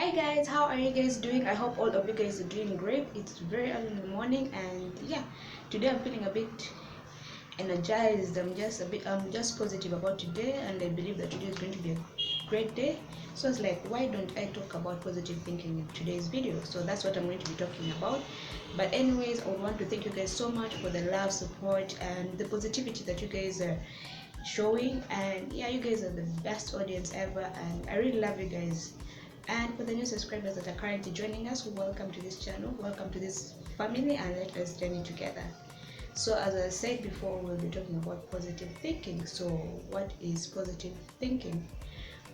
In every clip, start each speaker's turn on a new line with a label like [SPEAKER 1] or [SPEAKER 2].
[SPEAKER 1] Hi guys, how are you guys doing? I hope all of you guys are doing great. It's very early in the morning and yeah, today I'm feeling a bit energized. I'm just positive about today and I believe that today is going to be a great day. So it's like, why don't I talk about positive thinking in today's video? So that's what I'm going to be talking about. But anyways, I would want to thank you guys so much for the love, support and the positivity that you guys are showing. And yeah, you guys are the best audience ever and I really love you guys. And for the new subscribers that are currently joining us, welcome to this channel, welcome to this family, and let us journey together. So as I said before, we'll be talking about positive thinking. So what is positive thinking?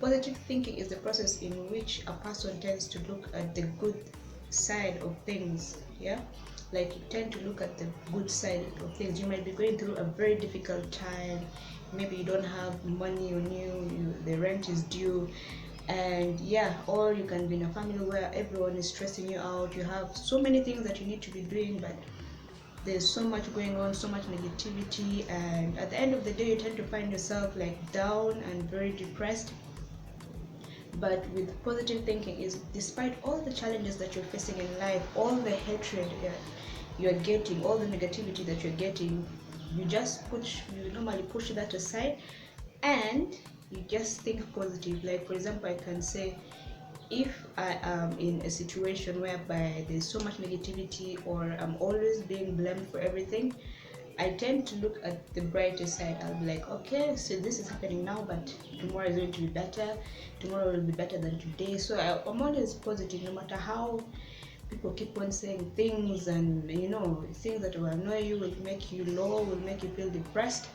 [SPEAKER 1] Positive thinking is the process in which a person tends to look at the good side of things. Yeah, like you tend to look at the good side of things. You might be going through a very difficult time. Maybe you don't have money on you, the rent is due, and yeah, or you can be in a family where everyone is stressing you out. You have so many things that you need to be doing, but there's so much going on, so much negativity, and at the end of the day you tend to find yourself like down and very depressed. But with positive thinking is, despite all the challenges that you're facing in life, all the hatred you're getting, all the negativity that you're getting, you normally push that aside and you just think positive. Like for example, I can say, if I am in a situation whereby there's so much negativity or I'm always being blamed for everything, I tend to look at the brighter side. I'll be like, okay, so this is happening now, but tomorrow is going to be better. Tomorrow will be better than today. So I'm always positive, no matter how people keep on saying things, and things that will annoy you, will make you low, will make you feel depressed.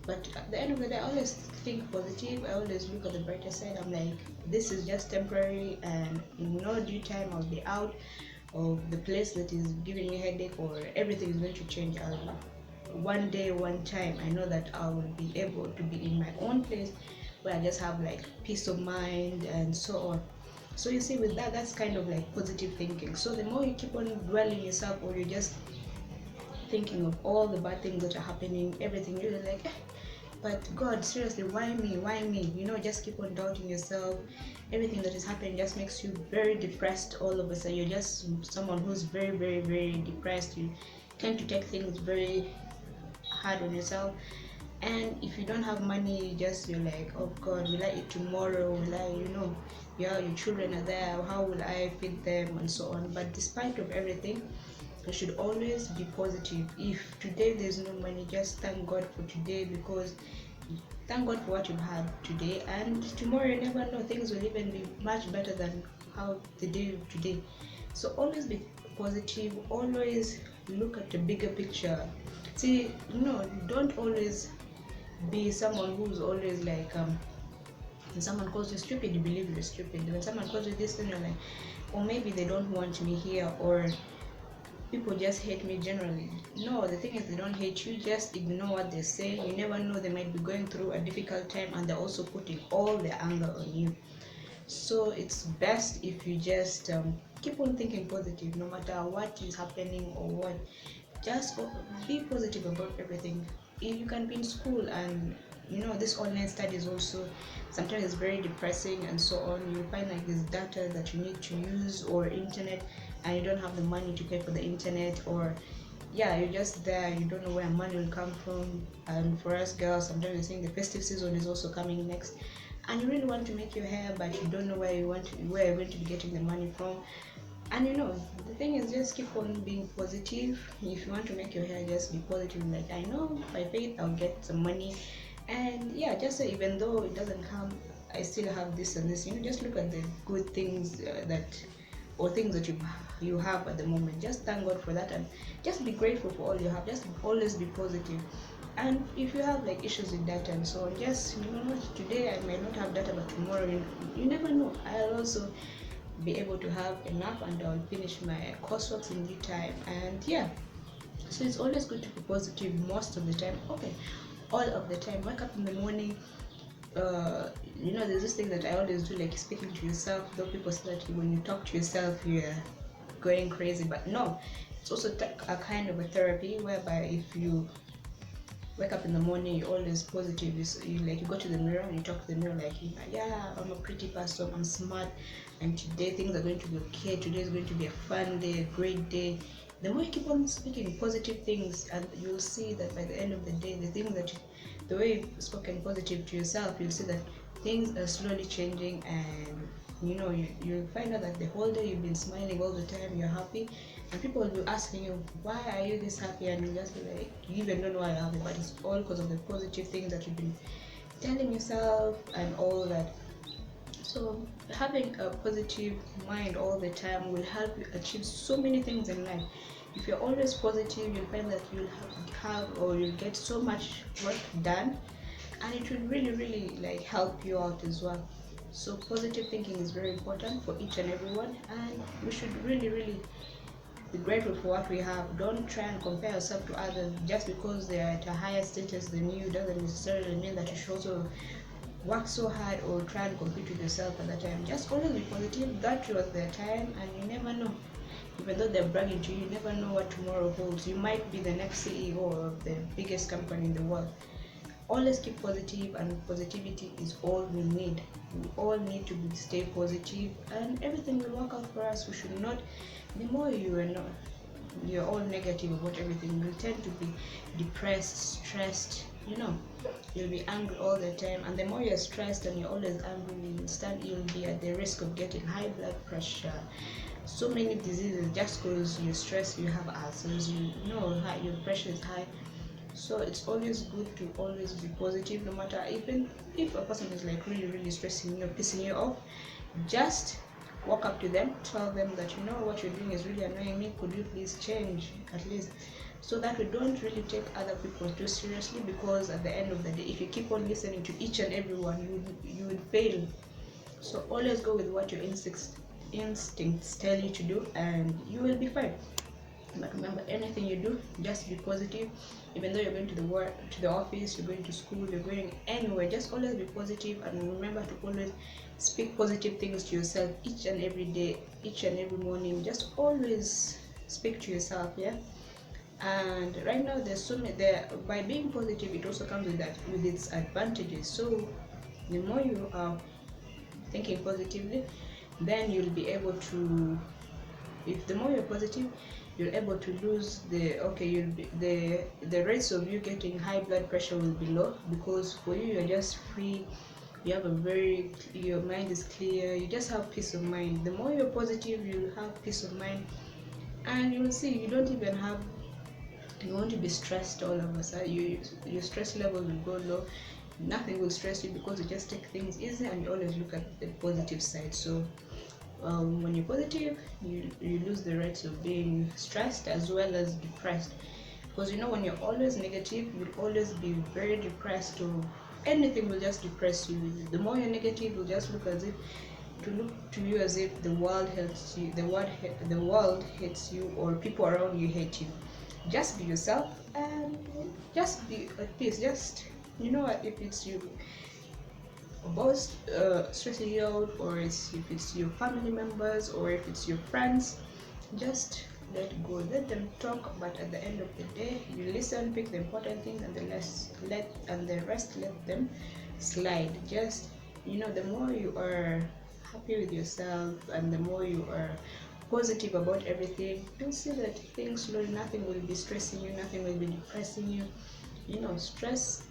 [SPEAKER 1] But at the end of the day, I always think positive. I always look at the brighter side. I'm like, this is just temporary, and in no due time, I'll be out of the place that is giving me headache, or everything is going to change. One day, one time, I know that I will be able to be in my own place where I just have like peace of mind and so on. So you see, with that, that's kind of like positive thinking. So the more you keep on dwelling yourself, or you're just thinking of all the bad things that are happening, everything, you're like, but God, seriously, why me? Why me? Just keep on doubting yourself. Everything that is happening just makes you very depressed all of a sudden. You're just someone who's very, very, very depressed. You tend to take things very hard on yourself. And if you don't have money, you're like, oh God, will I eat tomorrow? Will I, yeah, your children are there, how will I feed them, and so on. But despite of everything, you should always be positive. If today there's no money, just thank God for today, because thank God for what you've had today, and tomorrow you never know, things will even be much better than how the day today. So always be positive, always look at the bigger picture. See, don't always be someone who's always like, when someone calls you stupid, you believe you're stupid. When someone calls you this, then you're like, or maybe they don't want me here, or people just hate me generally. No, the thing is, they don't hate you, just ignore what they say. You never know, they might be going through a difficult time and they're also putting all their anger on you. So it's best if you just keep on thinking positive, no matter what is happening or what. Just be positive about everything. If you can be in school, and this online studies also sometimes it's very depressing and so on. You find like this data that you need to use, or internet, and you don't have the money to pay for the internet, or yeah, you're just there, you don't know where money will come from. And for us girls, sometimes you're saying the festive season is also coming next, and you really want to make your hair, but you don't know where you're going to be getting the money from. And the thing is, just keep on being positive. If you want to make your hair, just be positive. Like, I know by faith I'll get some money. And yeah, just say, even though it doesn't come, I still have this and this. Just look at the good things or things that you have at the moment. Just thank God for that, and just be grateful for all you have. Just always be positive. And if you have like issues with data and so on, just what, today I might not have data, but tomorrow you never know, I'll also be able to have enough, and I'll finish my coursework in due time. And yeah, so it's always good to be positive most of the time. Okay, all of the time. Wake up in the morning. There's this thing that I always do, like speaking to yourself. Though people say that when you talk to yourself, you're going crazy, but no, it's also a kind of a therapy, whereby if you wake up in the morning, you're always positive. You go to the mirror and you talk to the mirror like, yeah, I'm a pretty person, I'm smart, and today things are going to be okay, today is going to be a fun day, a great day. The more you keep on speaking positive things, and you'll see that by the end of the day, the way you've spoken positive to yourself, you'll see that things are slowly changing, and you'll find out that the whole day you've been smiling all the time, you're happy, and people will be asking you, why are you this happy? And you'll just be like, you even don't know why you're happy, but it's all because of the positive things that you've been telling yourself and all that. So having a positive mind all the time will help you achieve so many things in life. If you're always positive, you'll find that you'll get so much work done, and it will really like help you out as well. So positive thinking is very important for each and everyone, and we should really be grateful for what we have. Don't try and compare yourself to others. Just because they are at a higher status than you doesn't necessarily mean that you should also work so hard or try and compete with yourself at that time. Just always be positive. That was their time, and you never know. Even though they're bragging to you, you never know what tomorrow holds. You might be the next CEO of the biggest company in the world. Always keep positive, and positivity is all we need. We all need to stay positive, and everything will work out for us. We should not. The more you're all negative about everything, you tend to be depressed, stressed. You'll be angry all the time, and the more you're stressed and you're always angry, you'll be at the risk of getting high blood pressure, so many diseases, just because you're stressed. You have ulcers, your pressure is high. So it's always good to always be positive, no matter, even if a person is like really stressing you, pissing you off. Just walk up to them, tell them that what you're doing is really annoying me, could you please change, at least, so that we don't really take other people too seriously. Because at the end of the day, if you keep on listening to each and everyone, you would fail. So always go with what your instincts tell you to do, and you will be fine. But remember, anything you do, just be positive. Even though you're going to the office, you're going to school, you're going anywhere, just always be positive, and remember to always speak positive things to yourself each and every day, each and every morning. Just always speak to yourself, yeah. And right now, there's so many there. By being positive, it also comes with its advantages. So the more you are thinking positively, then you'll be able to, if the more you're positive, you're able to lose the rates of you getting high blood pressure will be low, because for you, you're just free. You have your mind is clear, you just have peace of mind. The more you're positive, you'll have peace of mind, and you will see you won't be stressed all of a sudden. Your stress level will go low. Nothing will stress you, because you just take things easy, and you always look at the positive side. So when you're positive, you lose the rates of being stressed as well as depressed. Because when you're always negative, you'll always be very depressed, or anything will just depress you. The more you're negative, you'll just look to you as if the world hates you, the world hates you, or people around you hate you. Just be yourself, and just be at peace. Just if it's you boss stressing you out, or if it's your family members, or if it's your friends, just let go, let them talk. But at the end of the day, you listen, pick the important things, and the rest let them slide. Just the more you are happy with yourself, and the more you are positive about everything, you'll see that things slowly, nothing will be stressing you, nothing will be depressing you. Stress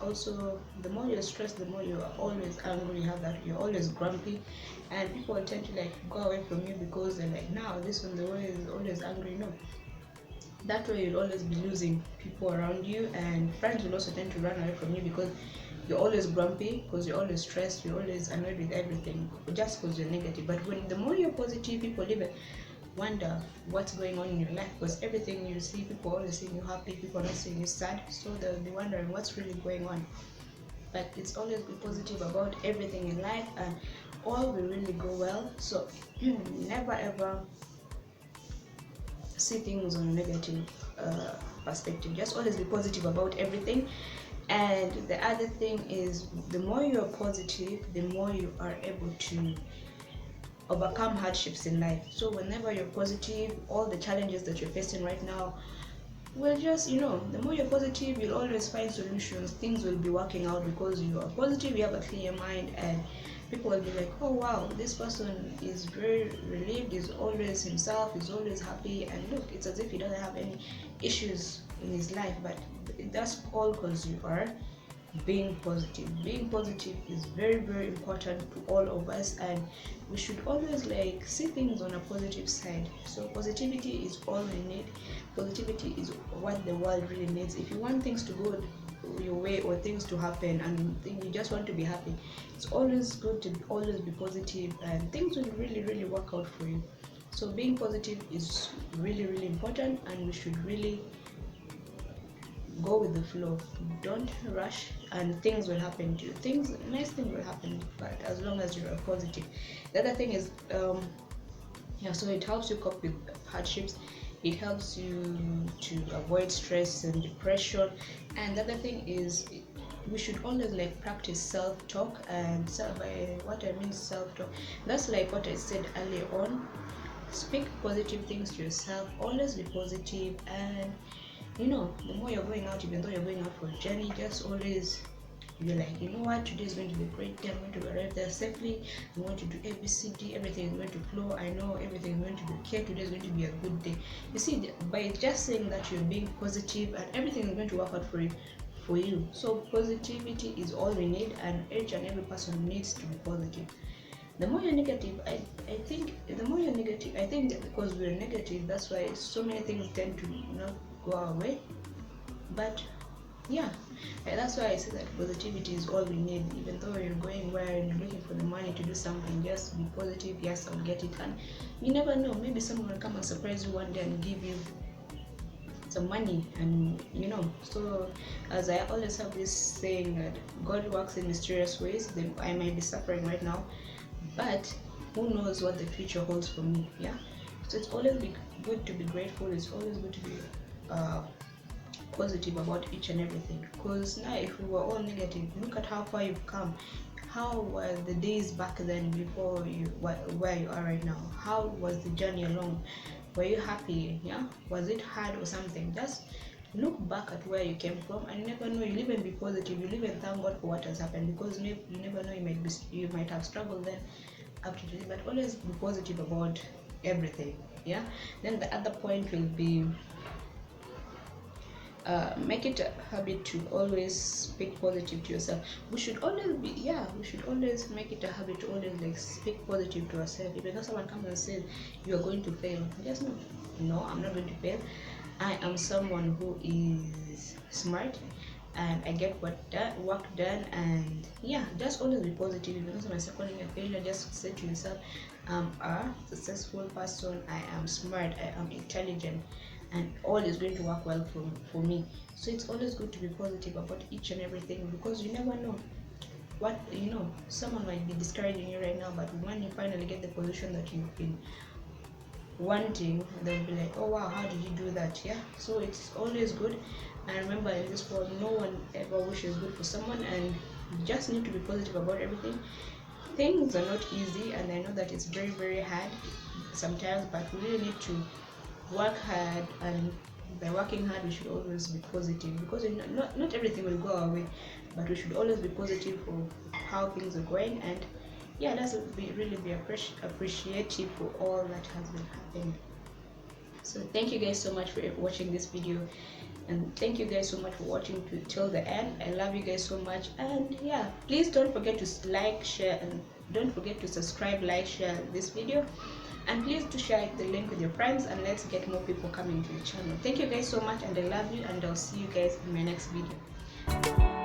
[SPEAKER 1] also, the more you're stressed, the more you are always angry. You're always grumpy, and people will tend to go away from you, because they're like, now this one, the way is always angry. That way you'll always be losing people around you, and friends will also tend to run away from you, because you're always grumpy, because you're always stressed, you're always annoyed with everything, just because you're negative. But the more you're positive, people even wonder what's going on in your life, because everything you see, people always seeing you happy, people are not seeing you sad, so they'll be wondering what's really going on. But it's always be positive about everything in life, and all will really go well. So you never ever see things on a negative perspective. Just always be positive about everything. And the other thing is, the more you're positive, the more you are able to overcome hardships in life. So whenever you're positive, all the challenges that you're facing right now will just, the more you're positive, you'll always find solutions. Things will be working out, because you are positive, you have a clear mind, and people will be like, oh wow, this person is very relieved, is always himself, is always happy, and look, it's as if he doesn't have any issues in his life. But that's all because you are being positive. Being positive is very, very important to all of us, and we should always like see things on a positive side. So positivity is all we need. Positivity is what the world really needs. If you want things to go your way or things to happen and you just want to be happy, it's always good to always be positive, and things will really, really work out for you. So being positive is really, really important, and we should really go with the flow. Don't rush, and things will happen to you. Nice things will happen, but as long as you are positive. The other thing is, so it helps you cope with hardships. It helps you to avoid stress and depression. And the other thing is, we should always like practice self-talk. And what I mean self-talk, that's like what I said earlier on. Speak positive things to yourself. Always be positive, and the more you're going out, even though you're going out for a journey, just always you're like, you know what, today is going to be a great day. I'm going to arrive there safely. I'm going to do ABCD. Everything is going to flow. I know everything is going to be okay. Today is going to be a good day. You see, by just saying that you're being positive, and everything is going to work out for you. So positivity is all we need, and each and every person needs to be positive. The more you're negative, I think that because we're negative, that's why so many things tend to go our way. But yeah, that's why I say that positivity is all we need. Even though you're going where and you're looking for the money to do something, just be positive. Yes, I'll get it. And you never know, maybe someone will come and surprise you one day and give you some money. And so as I always have this saying that God works in mysterious ways. I might be suffering right now, but who knows what the future holds for me. Yeah, so it's always good to be grateful. It's always good to be positive about each and everything, because now if we were all negative, look at how far you've come. How were the days back then before where you are right now? How was the journey along? Were you happy? Yeah, was it hard or something? Just look back at where you came from, and you never know, you'll even be positive, you'll even thank God for what has happened, because you never know, you might have struggled then up to today. But always be positive about everything. Yeah, then the other point will be, make it a habit to always speak positive to yourself. We should always make it a habit to always like speak positive to ourselves. Even though someone comes and says you are going to fail, just no, I'm not going to fail. I am someone who is smart, and I get work done, and yeah, just always be positive. Even though someone is calling a failure, just say to yourself, I'm a successful person, I am smart, I am intelligent, and all is going to work well for me. So it's always good to be positive about each and everything, because you never know what someone might be discouraging you right now, but when you finally get the position that you've been wanting, they'll be like, oh wow, how did you do that? Yeah, so it's always good. And remember, in this world, no one ever wishes good for someone, and you just need to be positive about everything. Things are not easy, and I know that it's very, very hard sometimes, but we really need to work hard, and by working hard we should always be positive, because not everything will go our way, but we should always be positive for how things are going. And yeah, let's really be appreciative for all that has been happening. So thank you guys so much for watching this video, and thank you guys so much for watching till the end. I love you guys so much, and yeah, please don't forget to like, share, and don't forget to subscribe, like, share this video, and please to share the link with your friends, and let's get more people coming to the channel. Thank you guys so much, and I love you, and I'll see you guys in my next video.